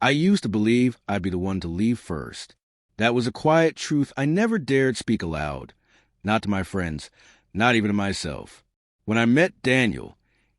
I used to believe I'd be the one to leave first. That was a quiet truth I never dared speak aloud. Not to my friends, not even to myself. When I met Daniel,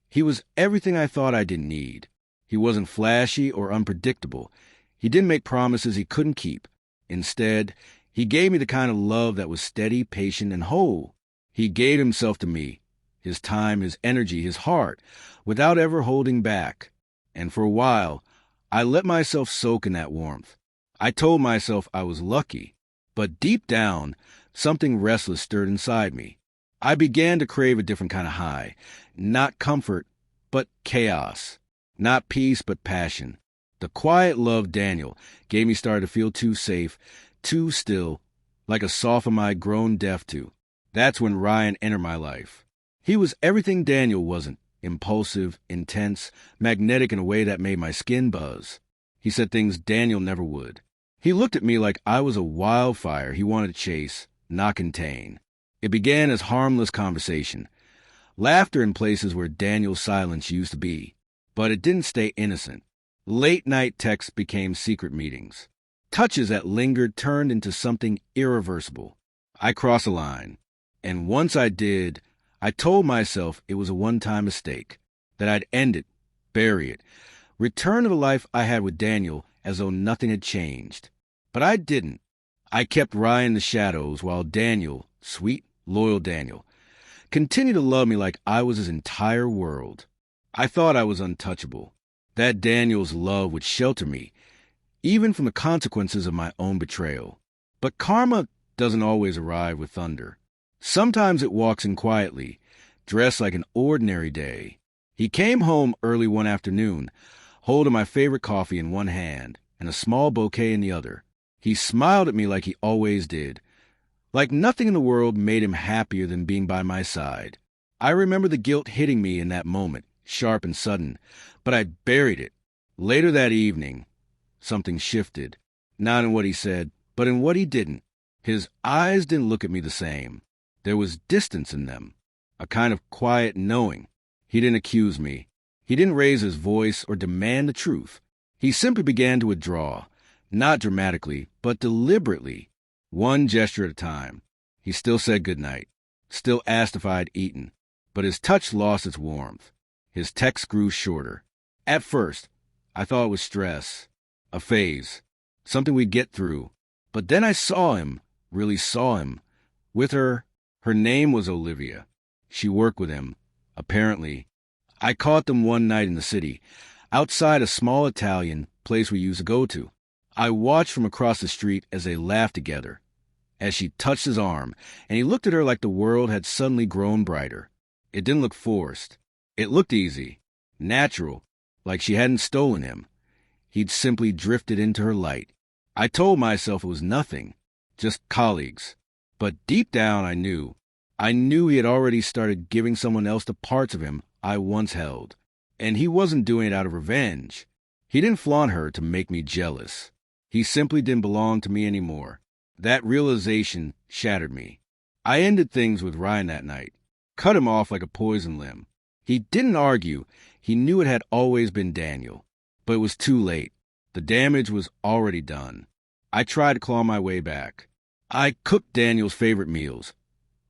he was everything I thought I didn't need. He wasn't flashy or unpredictable. He didn't make promises he couldn't keep. Instead, he gave me the kind of love that was steady, patient, and whole. He gave himself to me, his time, his energy, his heart, without ever holding back. And for a while, I let myself soak in that warmth. I told myself I was lucky, but deep down, something restless stirred inside me. I began to crave a different kind of high, not comfort, but chaos, not peace, but passion. The quiet love Daniel gave me started to feel too safe, too still, like a sophomore I'd grown deaf to. That's when Ryan entered my life. He was everything Daniel wasn't, impulsive, intense, magnetic in a way that made my skin buzz. He said things Daniel never would. He looked at me like I was a wildfire he wanted to chase, not contain. It began as harmless conversation, laughter in places where Daniel's silence used to be. But it didn't stay innocent. Late-night texts became secret meetings. Touches that lingered turned into something irreversible. I crossed a line, and once I did, I told myself it was a one-time mistake, that I'd end it, bury it, return to the life I had with Daniel as though nothing had changed. But I didn't. I kept Ryan in the shadows while Daniel, sweet, loyal Daniel, continued to love me like I was his entire world. I thought I was untouchable, that Daniel's love would shelter me, even from the consequences of my own betrayal. But karma doesn't always arrive with thunder. Sometimes it walks in quietly, dressed like an ordinary day. He came home early one afternoon, holding my favorite coffee in one hand and a small bouquet in the other. He smiled at me like he always did, like nothing in the world made him happier than being by my side. I remember the guilt hitting me in that moment, sharp and sudden, but I buried it. Later that evening, something shifted, not in what he said, but in what he didn't. His eyes didn't look at me the same. There was distance in them, a kind of quiet knowing. He didn't accuse me. He didn't raise his voice or demand the truth. He simply began to withdraw, not dramatically, but deliberately, one gesture at a time. He still said goodnight, still asked if I had eaten, but his touch lost its warmth. His text grew shorter. At first, I thought it was stress, a phase, something we'd get through. But then I saw him, really saw him, with her. Her name was Olivia. She worked with him, apparently. I caught them one night in the city, outside a small Italian place we used to go to. I watched from across the street as they laughed together, as she touched his arm, and he looked at her like the world had suddenly grown brighter. It didn't look forced. It looked easy, natural, like she hadn't stolen him. He'd simply drifted into her light. I told myself it was nothing, just colleagues. But deep down I knew he had already started giving someone else the parts of him I once held. And he wasn't doing it out of revenge. He didn't flaunt her to make me jealous. He simply didn't belong to me anymore. That realization shattered me. I ended things with Ryan that night, cut him off like a poison limb. He didn't argue. He knew it had always been Daniel. But it was too late. The damage was already done. I tried to claw my way back. I cooked Daniel's favorite meals,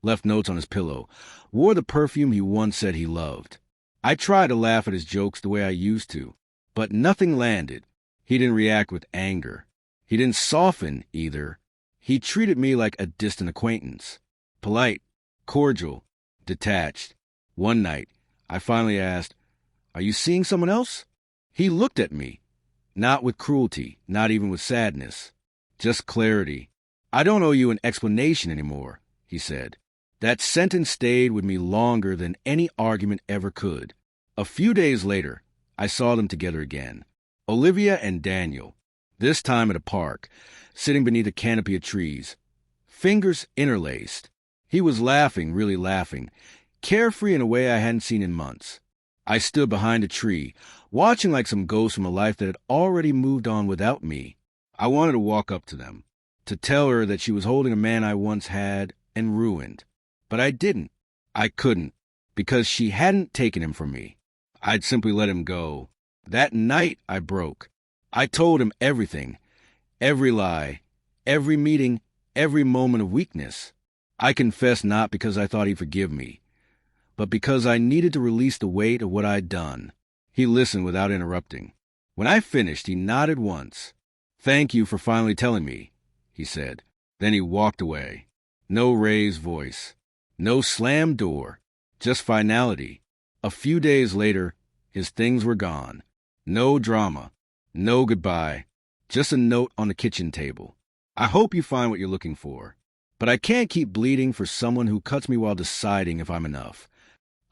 left notes on his pillow, wore the perfume he once said he loved. I tried to laugh at his jokes the way I used to, but nothing landed. He didn't react with anger. He didn't soften either. He treated me like a distant acquaintance, polite, cordial, detached. One night, I finally asked, "Are you seeing someone else?" He looked at me, not with cruelty, not even with sadness, just clarity. "I don't owe you an explanation anymore," he said. That sentence stayed with me longer than any argument ever could. A few days later, I saw them together again. Olivia and Daniel, this time at a park, sitting beneath a canopy of trees, fingers interlaced. He was laughing, really laughing, carefree in a way I hadn't seen in months. I stood behind a tree, watching like some ghost from a life that had already moved on without me. I wanted to walk up to them, to tell her that she was holding a man I once had and ruined. But I didn't. I couldn't, because she hadn't taken him from me. I'd simply let him go. That night I broke. I told him everything, every lie, every meeting, every moment of weakness. I confessed not because I thought he'd forgive me, but because I needed to release the weight of what I'd done. He listened without interrupting. When I finished, he nodded once. "Thank you for finally telling me," he said. Then he walked away. No raised voice, no slammed door, just finality. A few days later, his things were gone. No drama, no goodbye, just a note on the kitchen table. "I hope you find what you're looking for, but I can't keep bleeding for someone who cuts me while deciding if I'm enough."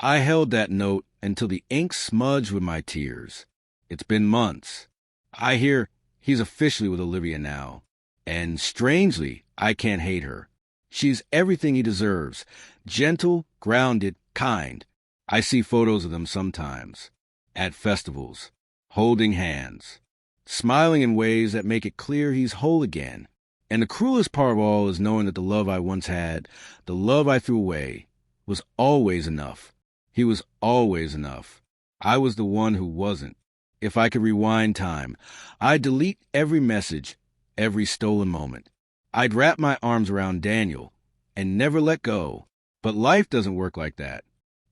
I held that note until the ink smudged with my tears. It's been months. I hear he's officially with Olivia now. And strangely, I can't hate her. She's everything he deserves. Gentle, grounded, kind. I see photos of them sometimes. At festivals. Holding hands. Smiling in ways that make it clear he's whole again. And the cruelest part of all is knowing that the love I once had, the love I threw away, was always enough. He was always enough. I was the one who wasn't. If I could rewind time, I'd delete every message, every stolen moment. I'd wrap my arms around Daniel and never let go. But life doesn't work like that.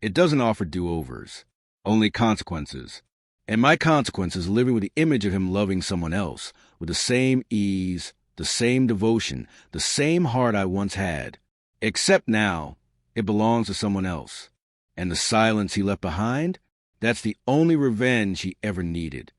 It doesn't offer do-overs, only consequences. And my consequence is living with the image of him loving someone else, with the same ease, the same devotion, the same heart I once had. Except now, it belongs to someone else. And the silence he left behind, that's the only revenge he ever needed.